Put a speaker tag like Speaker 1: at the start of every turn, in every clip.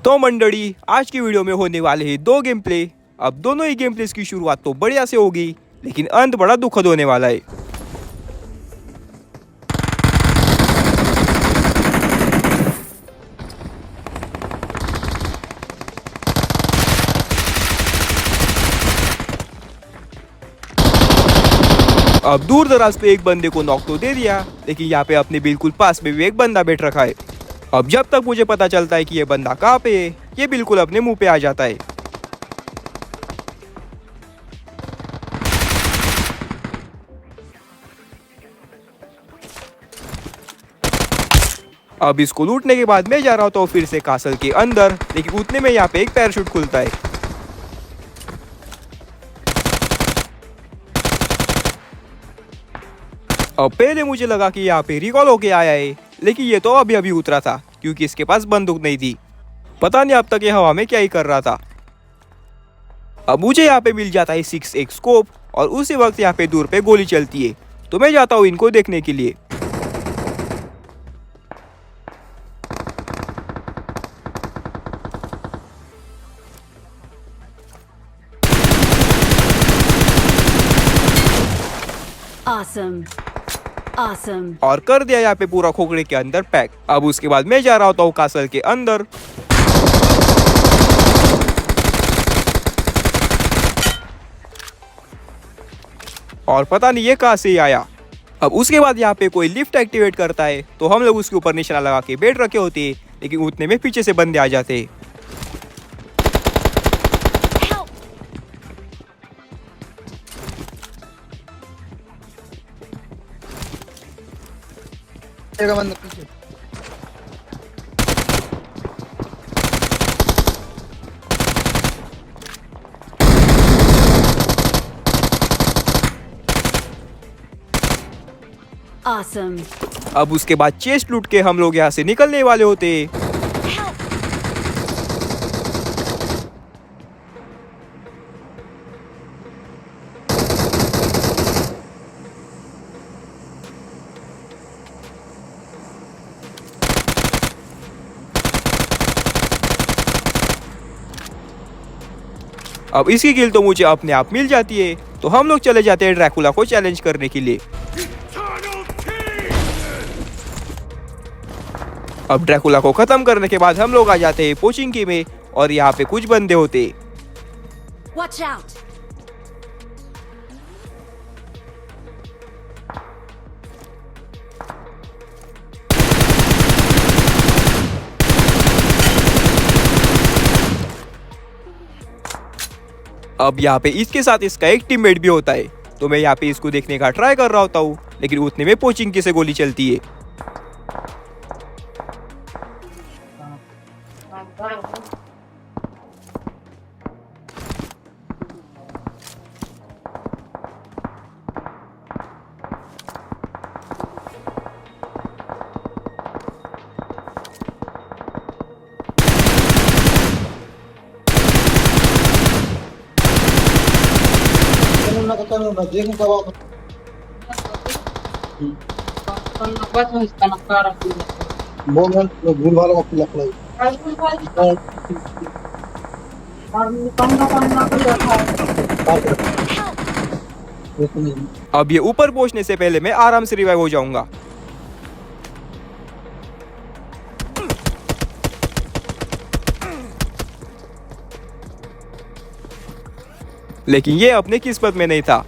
Speaker 1: तो मंडली, आज की वीडियो में होने वाले हैं दो गेम प्ले। अब दोनों ही गेम प्लेस की शुरुआत तो बढ़िया से होगी, लेकिन अंत बड़ा दुखद होने वाला है। अब दूर दराज पे एक बंदे को नॉक तो दे दिया, लेकिन यहाँ पे अपने बिल्कुल पास में भी एक बंदा बैठ रखा है। अब जब तक मुझे पता चलता है कि ये बंदा कहाँ पे है, ये बिल्कुल अपने मुंह पे आ जाता है। अब इसको लूटने के बाद मैं जा रहा हूँ फिर से कासल के अंदर, लेकिन उतने में यहाँ पे एक पैराशूट खुलता है। अब पहले मुझे लगा कि यहाँ पे रिकॉल होके आया है, लेकिन ये तो अभी अभी उतरा था क्योंकि इसके पास बंदूक नहीं थी। पता नहीं अब तक ये हवा में क्या ही कर रहा था। अब मुझे यहाँ पे मिल जाता है 6x स्कोप और उसी वक्त यहाँ पे दूर पे गोली चलती है, तो मैं जाता हूँ इनको देखने के लिए।
Speaker 2: Awesome. Awesome.
Speaker 1: और कर दिया यहाँ पे पूरा खोखड़े के अंदर पैक। अब उसके बाद मैं जा रहा होता हूँ कासल के अंदर। और पता नहीं ये कहाँ से ही आया। अब उसके बाद यहाँ पे कोई लिफ्ट एक्टिवेट करता है, तो हम लोग उसके ऊपर निशाना लगा के बैठ रखे होते हैं, लेकिन उतने में पीछे से बंदे आ जाते हैं।
Speaker 3: बंदा पीछे।
Speaker 2: Awesome.
Speaker 1: अब उसके बाद चेस्ट लूट के हम लोग यहाँ से निकलने वाले होते हैं। अब इसकी किल तो मुझे अपने आप मिल जाती है, तो हम लोग चले जाते हैं ड्रैकुला को चैलेंज करने के लिए। अब ड्रैकुला को खत्म करने के बाद हम लोग आ जाते हैं पोचिंकी में, और यहाँ पे कुछ बंदे होते।
Speaker 2: Watch out.
Speaker 1: अब यहाँ पे इसके साथ इसका एक टीममेट भी होता है, तो मैं यहाँ पे इसको देखने का ट्राई कर रहा होता हूँ, लेकिन उतने में पोचिंकी से गोली चलती है।
Speaker 3: ভুল ভালো করতে লাগলো।
Speaker 1: अब ये ऊपर पहुंचने से पहले मैं आराम से रिवाइव हो जाऊंगा। लेकिन ये अपने किस्मत में नहीं था।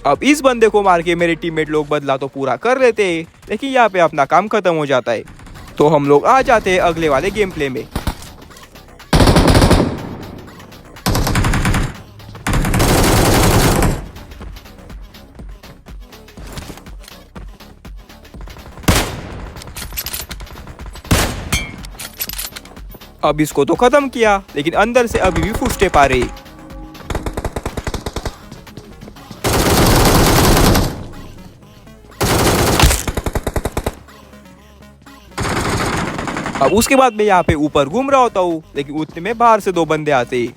Speaker 1: अब इस बंदे को मार के मेरे टीममेट लोग बदला तो पूरा कर लेते हैं, लेकिन यहाँ पे अपना काम खत्म हो जाता है। तो हम लोग आ जाते हैं अगले वाले गेम प्ले में। अब इसको तो खत्म किया, लेकिन अंदर से अभी भी फुटस्टेप आ रही। अब उसके बाद मैं यहाँ पे ऊपर घूम रहा होता हूँ, लेकिन उतने में बाहर से दो बंदे आते हैं।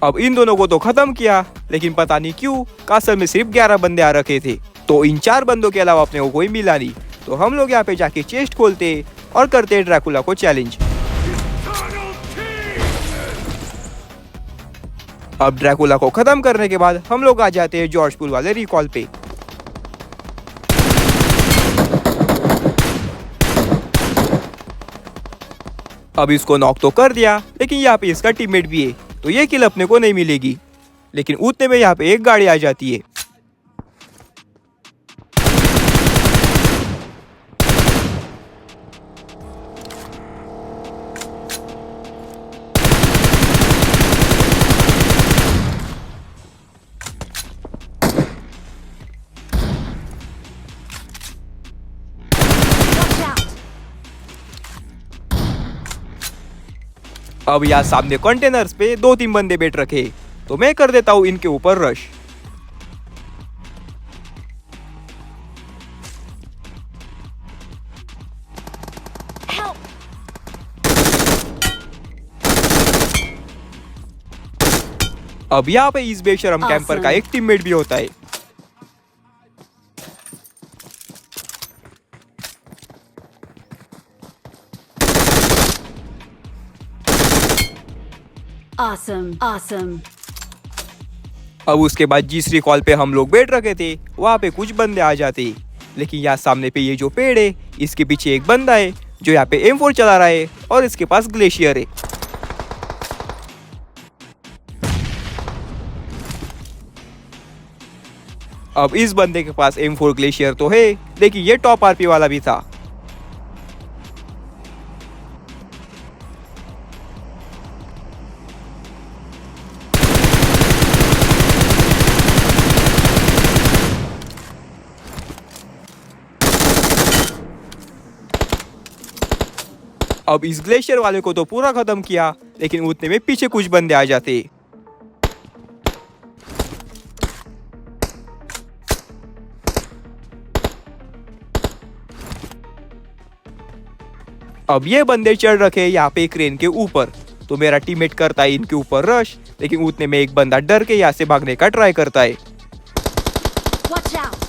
Speaker 1: अब इन दोनों को तो खत्म किया, लेकिन पता नहीं क्यों कासल में सिर्फ 11 बंदे आ रखे थे। तो इन 4 बंदों के अलावा अपने को कोई मिला नहीं। तो हम लोग यहाँ पे जाके चेस्ट खोलते और करते ड्रैकुला को चैलेंज। अब ड्रैकुला को खत्म करने के बाद हम लोग आ जाते हैं जॉर्ज पूल वाले रिकॉल पे। अब इसको नॉक तो कर दिया, लेकिन यहाँ पे इसका टीममेट भी है, तो ये किल अपने को नहीं मिलेगी। लेकिन उतने में यहाँ पे एक गाड़ी आ जाती है।
Speaker 2: Watch out!
Speaker 1: अब यहाँ सामने कंटेनर्स पे 2-3 बंदे बैठ रखे, तो मैं कर देता हूँ इनके ऊपर रश।
Speaker 2: Help!
Speaker 1: अब यहाँ पे इस बेशरम कैंपर का एक टीममेट भी होता है।
Speaker 2: Awesome! Awesome!
Speaker 1: अब उसके बाद जिस रिकॉल पे हम लोग बैठ रखे थे वहाँ पे कुछ बंदे आ जाते, लेकिन यहाँ सामने पे ये जो पेड़ है इसके पीछे एक बंदा है जो यहाँ पे M4 चला रहा है और इसके पास ग्लेशियर है। अब इस बंदे के पास M4 ग्लेशियर तो है, लेकिन ये टॉप आरपी वाला भी था। अब इस ग्लेशियर वाले को तो पूरा खत्म किया, लेकिन उतने में पीछे कुछ बंदे आ जाते। अब ये बंदे चढ़ रखे यहाँ पे क्रेन के ऊपर, तो मेरा टीममेट करता है इनके ऊपर रश, लेकिन उतने में एक बंदा डर के यहाँ से भागने का ट्राई करता है।
Speaker 2: Watch out!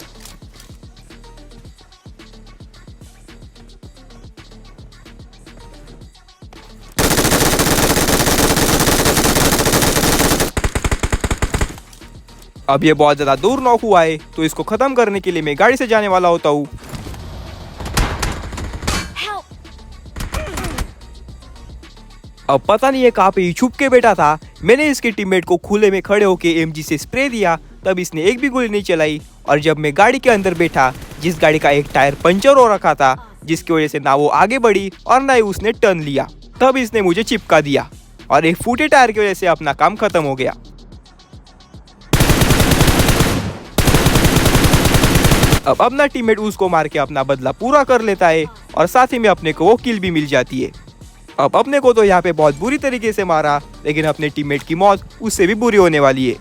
Speaker 1: अब ये बहुत ज्यादा दूर नॉक हुआ है, तो इसको खत्म करने के लिए मैं गाड़ी से जाने वाला होता हूँ।
Speaker 2: Help!
Speaker 1: अब पता नहीं ये कहाँ पे ही छुप के बैठा था। मैंने इसके टीममेट को खुले में खड़े होके एमजी से स्प्रे दिया, तब इसने एक भी गोली नहीं चलाई। और जब मैं गाड़ी के अंदर बैठा, जिस गाड़ी का एक टायर पंचर हो रखा था, जिसकी वजह से ना वो आगे बढ़ी और ना ही उसने टर्न लिया, तब इसने मुझे चिपका दिया और एक फूटे टायर की वजह से अपना काम खत्म हो गया। अब अपना टीममेट उसको मार के अपना बदला पूरा कर लेता है और साथ ही में अपने को वो किल भी मिल जाती है। अब अपने को तो यहाँ पे बहुत बुरी तरीके से मारा, लेकिन अपने टीममेट की मौत उससे भी बुरी होने वाली है।